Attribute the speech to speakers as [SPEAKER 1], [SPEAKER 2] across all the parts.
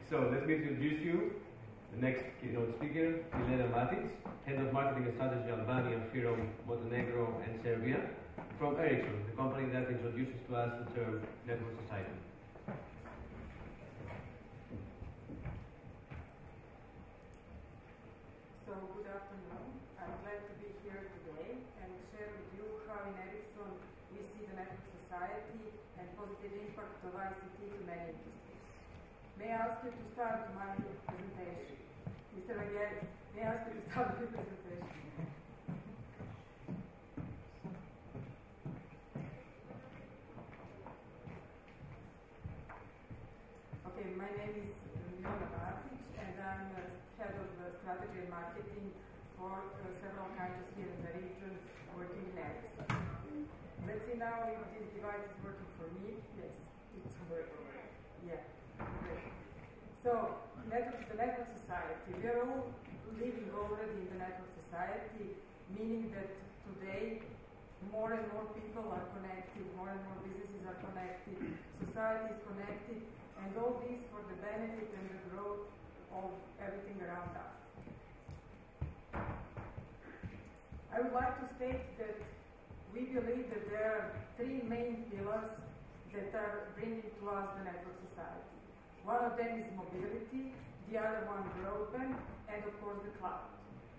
[SPEAKER 1] So let me introduce you the next keynote speaker, Milena Matic, Head of Marketing and Strategy Albania, FYR, Montenegro and Serbia, from Ericsson, the company that introduces to us the term network society.
[SPEAKER 2] So good afternoon. I'm glad to be here today and share with you how in Ericsson we see the network society and positive impact of ICT to many industries. May I ask you to start my presentation? Mr. Vangelis, may I ask you to start the presentation? Okay, my name is Milena Matic and I'm Head of Strategy and Marketing for several countries here in the region working in Ericsson. Let's see now if this device is working for me. Yes, it's working. Yeah, great. So, the network society. We are all living already in the network society, meaning that today more and more people are connected, more and more businesses are connected, society is connected, and all this for the benefit and the growth of everything around us. I would like to state that we believe that there are three main pillars that are bringing to us the network society. One of them is mobility, the other one broadband, and of course the cloud.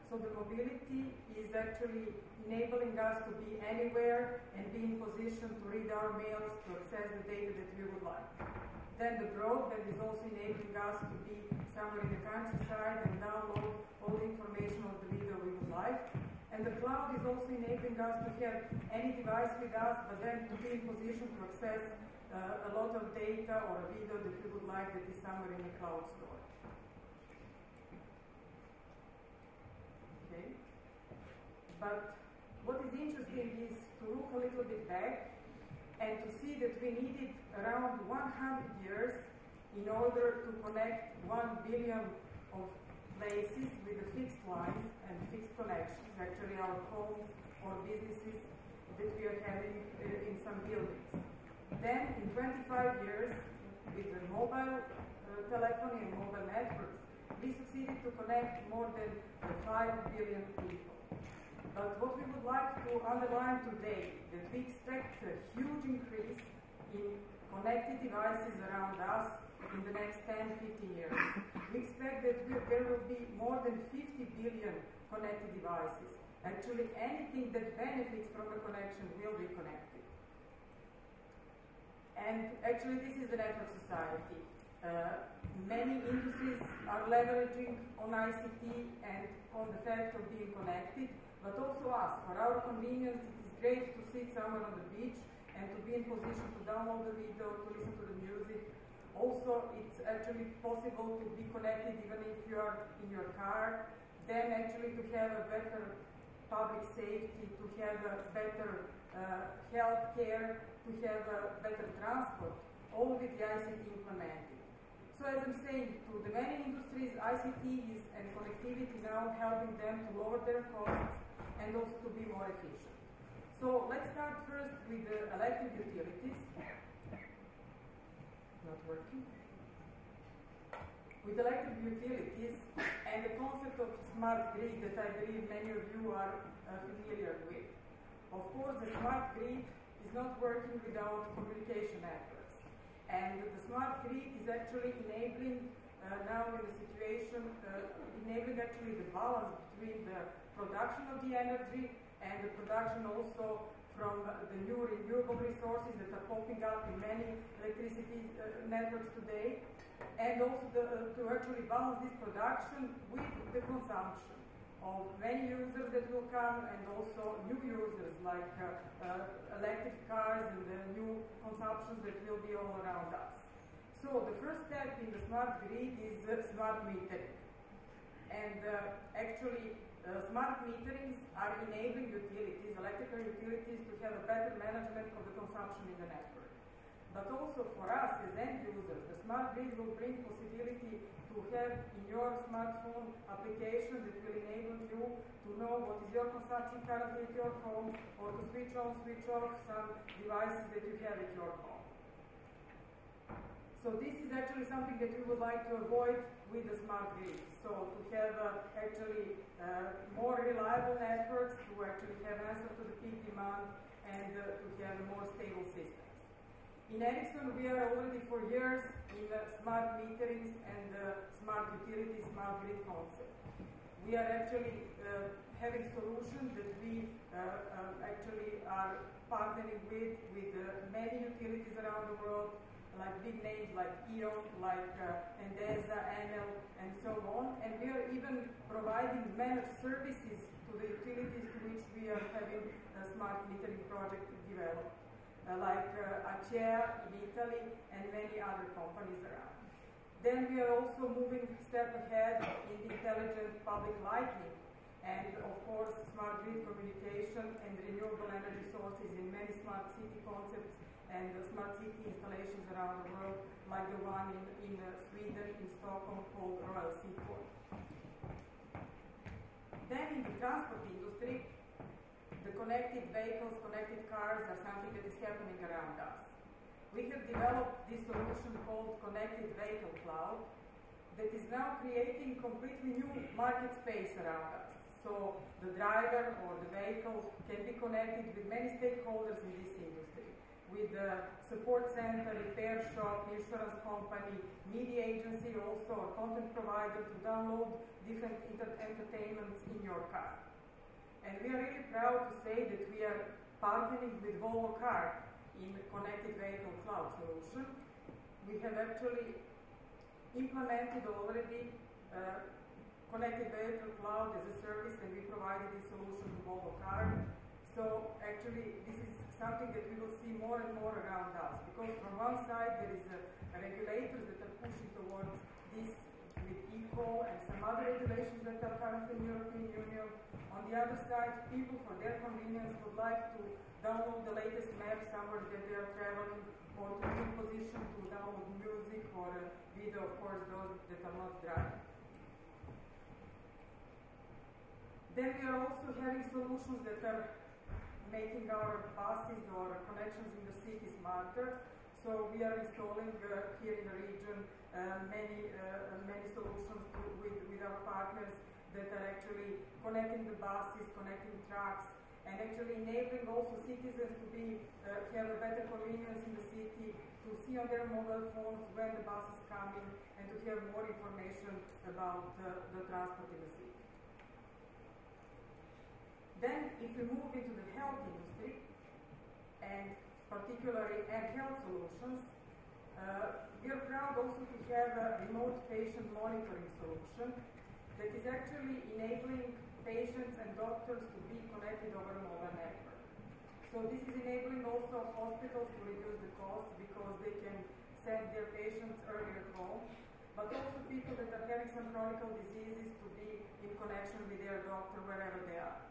[SPEAKER 2] So the mobility is actually enabling us to be anywhere and be in position to read our mails, to access the data that we would like. Then the broadband is also enabling us to be somewhere in the countryside and download all the information of the video we would like. And the cloud is also enabling us to have any device with us, but then to be in position to access a lot of data or a video that we would like that is somewhere in a cloud store. Okay. But what is interesting is to look a little bit back and to see that we needed around 100 years in order to connect 1 billion of places with the fixed lines and fixed connections, actually our homes or businesses that we are having in some buildings. Then in 25 years, with the mobile telephony and mobile networks, we succeeded to connect more than 5 billion people. But what we would like to underline today, that we expect a huge increase in connected devices around us in the next 10-15 years. We expect that there will be more than 50 billion connected devices. Actually, anything that benefits from a connection will be connected. And actually, this is the network society. Many industries are leveraging on ICT and on the fact of being connected, but also us. For our convenience, it is great to sit somewhere on the beach and to be in position to download the video, to listen to the music. Also, it's actually possible to be connected even if you are in your car, then actually to have a better public safety, to have a better health care, to have a better transport, all with the ICT implemented. So as I'm saying, to the many industries, ICT is and connectivity now helping them to lower their costs and also to be more efficient. So let's start first with the electric utilities. Not working. With electric utilities and the concept of smart grid that I believe many of you are familiar with. Of course, the smart grid is not working without communication networks. And the smart grid is actually enabling now in the situation, enabling actually the balance between the production of the energy and the production also from the new renewable resources that are popping up in many electricity networks today, and also to actually balance this production with the consumption of many users that will come and also new users like electric cars and the new consumptions that will be all around us. So the first step in the smart grid is smart metering. And actually smart meterings are enabling utilities, electrical utilities, to have a better management of the consumption in the network. But also for us as end users, the smart grid will bring possibility to have in your smartphone application that will enable you to know what is your consumption currently at your home, or to switch on, switch off some devices that you have at your home. So this is actually something that we would like to avoid with the smart grid. So to have more reliable networks, to actually have answer to the peak demand, and to have more stable systems. In Ericsson, we are already for years in smart meterings and smart utility, smart grid concept. We are actually having solutions that we actually are partnering with many utilities around the world, like big names like E.ON, like Endesa, Enel, and so on. And we are even providing managed services to the utilities to which we are having a smart metering project developed, like Acea in Italy and many other companies around. Then we are also moving a step ahead in intelligent public lighting, and of course smart grid communication and renewable energy sources in many smart city concepts and smart city installations around the world, like the one in Sweden, in Stockholm, called Royal Seaport. Then in the transport industry, the connected vehicles, connected cars are something that is happening around us. We have developed this solution called Connected Vehicle Cloud that is now creating completely new market space around us. So the driver or the vehicle can be connected with many stakeholders in this industry, with the support center, repair shop, insurance company, media agency also, or content provider to download different entertainments in your car. And we are really proud to say that we are partnering with Volvo Car in the Connected Vehicle Cloud solution. We have actually implemented already Connected Vehicle Cloud as a service, and we provided this solution to Volvo Car. So actually this is something that we will see more and more around us, because from one side there is regulators that are pushing towards this with equal and some other regulations that are currently in the European Union. On the other side, people for their convenience would like to download the latest map somewhere that they are traveling, or to be in position to download music or video, of course, those that are not driving. Then we are also having solutions that are making our buses or connections in the city smarter. So we are installing here in the region many solutions with our partners that are actually connecting the buses, connecting trucks, and actually enabling also citizens to have a better convenience in the city, to see on their mobile phones when the bus is coming, and to have more information about the transport in the city. Then, if we move into the health industry, and particularly health solutions, we are proud also to have a remote patient monitoring solution that is actually enabling patients and doctors to be connected over a mobile network. So this is enabling also hospitals to reduce the cost, because they can send their patients earlier home, but also people that are having some chronic diseases to be in connection with their doctor wherever they are.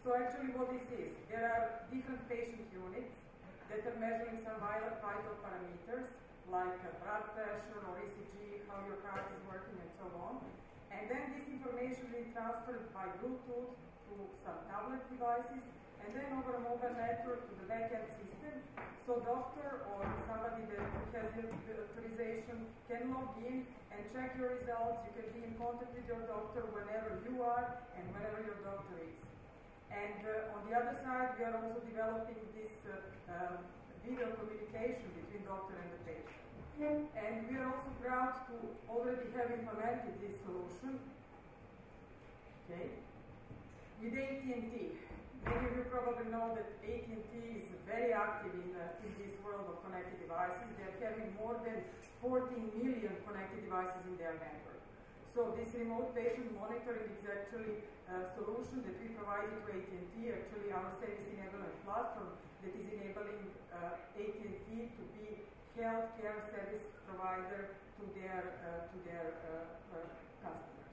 [SPEAKER 2] So actually what this is, there are different patient units that are measuring some vital parameters, like blood pressure or ECG, how your heart is working, and so on. And then this information is transferred by Bluetooth to some tablet devices, and then over a mobile network to the backend system. So doctor or somebody that has the authorization can log in and check your results. You can be in contact with your doctor whenever you are and whenever your doctor is. And on the other side, we are also developing this video communication between doctor and the patient. And we are also proud to already have implemented this solution, with AT&T. Many of you probably know that AT&T is very active in this world of connected devices. They are having more than 14 million connected devices in their network. So this remote patient monitoring is actually a solution that we provided to AT&T, actually our service enablement platform that is enabling AT&T to be healthcare service provider to their customers.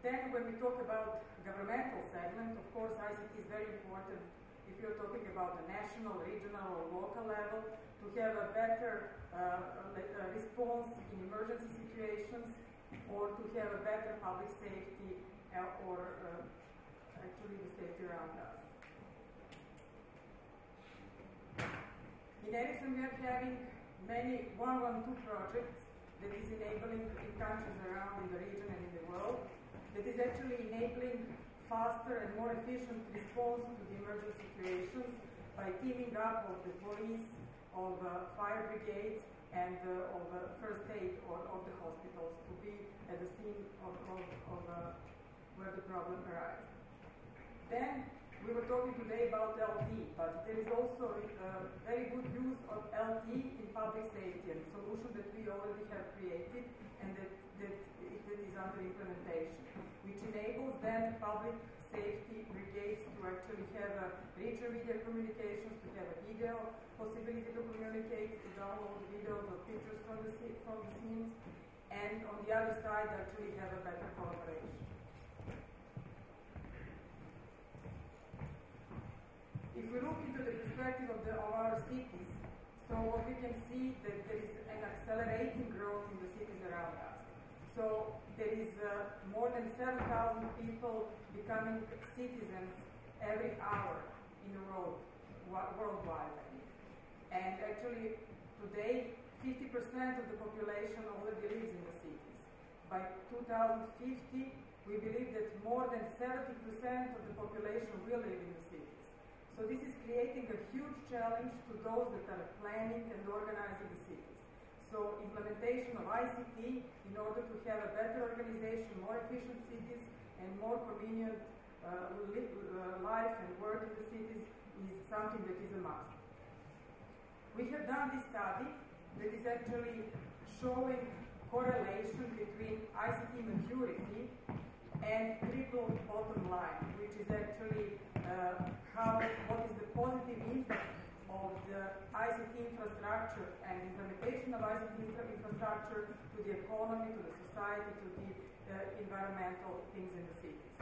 [SPEAKER 2] Then when we talk about governmental segment, of course ICT is very important if you're talking about the national, regional, or local level, to have a better response in emergency situations, or to have a better public safety, or actually the safety around us. In Ericsson, we are having many 112 projects that is enabling in countries around in the region and in the world, that is actually enabling faster and more efficient response to the emergency situations by teaming up of the police, of fire brigades, and of first aid or of the hospitals to be at the scene of where the problem arises. Then we were talking today about LT, but there is also very good use of LT in public safety, and a solution that we already have created and that is under implementation, which enables then public safety brigades to actually have richer video communications, to have a video possibility to communicate, to download videos or pictures from the scenes, and on the other side actually have a better collaboration. If we look into the perspective of our cities, so what we can see that there is an accelerating growth in the cities around us. So there is more than 7,000 people becoming citizens every hour in the world, worldwide. And actually today 50% of the population already lives in the cities. By 2050 we believe that more than 70% of the population will live in the cities. So this is creating a huge challenge to those that are planning and organizing the cities. So implementation of ICT in order to have a better organization, more efficient cities, and more convenient life and work in the cities is something that is a must. We have done this study that is actually showing correlation between ICT maturity and triple bottom line, which is actually what is the positive impact of the ICT infrastructure and implementation of ICT infrastructure to the economy, to the society, to the environmental things in the cities.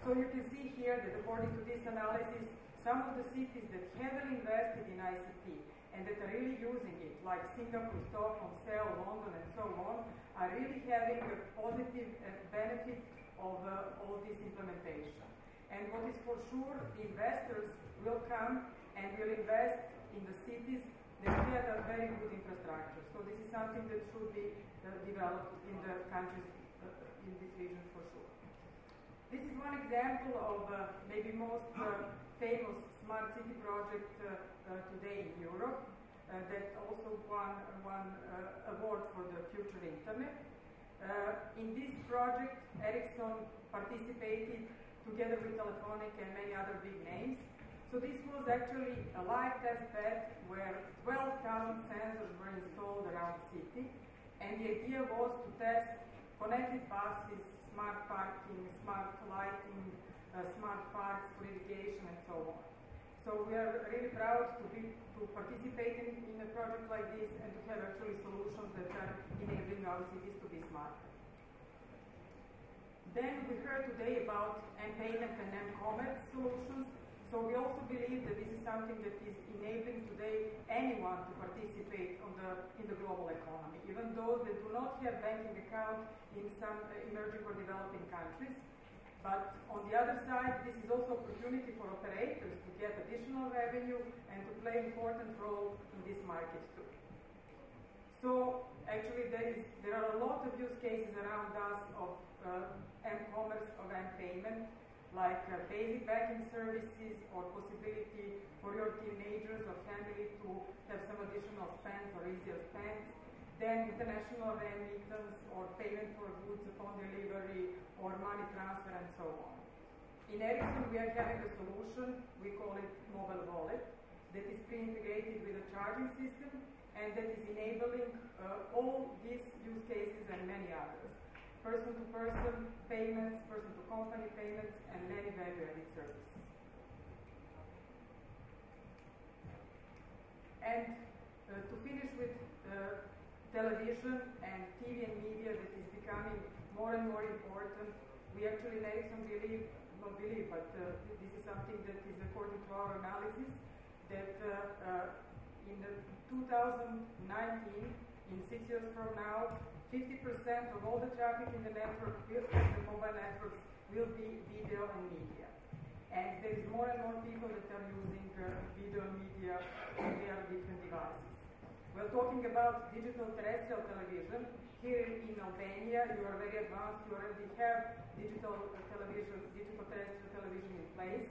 [SPEAKER 2] So you can see here that according to this analysis, some of the cities that heavily invested in ICT and that are really using it, like Singapore, Stockholm, Seoul, London, and so on, are really having a positive benefit of all this implementation. And what is for sure, the investors will come and will invest in the cities that have a very good infrastructure. So this is something that should be developed in the countries in this region for sure. This is one example of maybe most famous smart city project today in Europe that also won award for the future internet. In this project, Ericsson participated together with Telefonica and many other big names. So this was actually a live test bed where 12,000 sensors were installed around the city, and the idea was to test connected buses, smart parking, smart lighting, smart parks for irrigation, and so on. So we are really proud to participate in a project like this and to have actually solutions that are enabling our cities to be smart. Then we heard today about M-payment and M-commerce solutions. So we also believe that this is something that is enabling today anyone to participate in the global economy, even those that do not have banking account in some emerging or developing countries. But on the other side, this is also opportunity for operators to get additional revenue and to play an important role in this market too. So actually there are a lot of use cases around us of M-commerce or M-payment, like basic banking services or possibility for your teenagers or family to have some additional spends or easier spends. Then international remittance or payment for goods upon delivery or money transfer and so on. In Ericsson we are having a solution, we call it mobile wallet, that is pre-integrated with a charging system and that is enabling all these use cases and many others. Person-to-person payments, person-to-company payments, and many value-added services. And to finish with television and TV and media that is becoming more and more important, we actually in Ericsson this is something that is according to our analysis, that in 2019, in 6 years from now, 50% of all the traffic in the network, the mobile networks, will be video and media. And there is more and more people that are using video media on their different devices. We're talking about digital terrestrial television. Here in Albania, you are very advanced. You already have digital television, digital terrestrial television in place.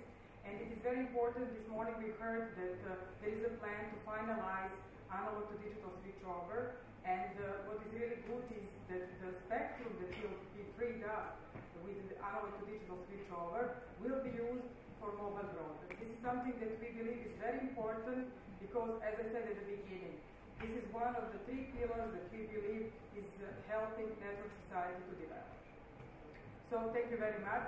[SPEAKER 2] And it is very important. This morning we heard that there is a plan to finalize analog to digital switchover. And what is really good is that the spectrum that will be freed up with the analog to digital switchover will be used for mobile broadband. This is something that we believe is very important because, as I said at the beginning, this is one of the 3 pillars that we believe is helping network society to develop. So thank you very much.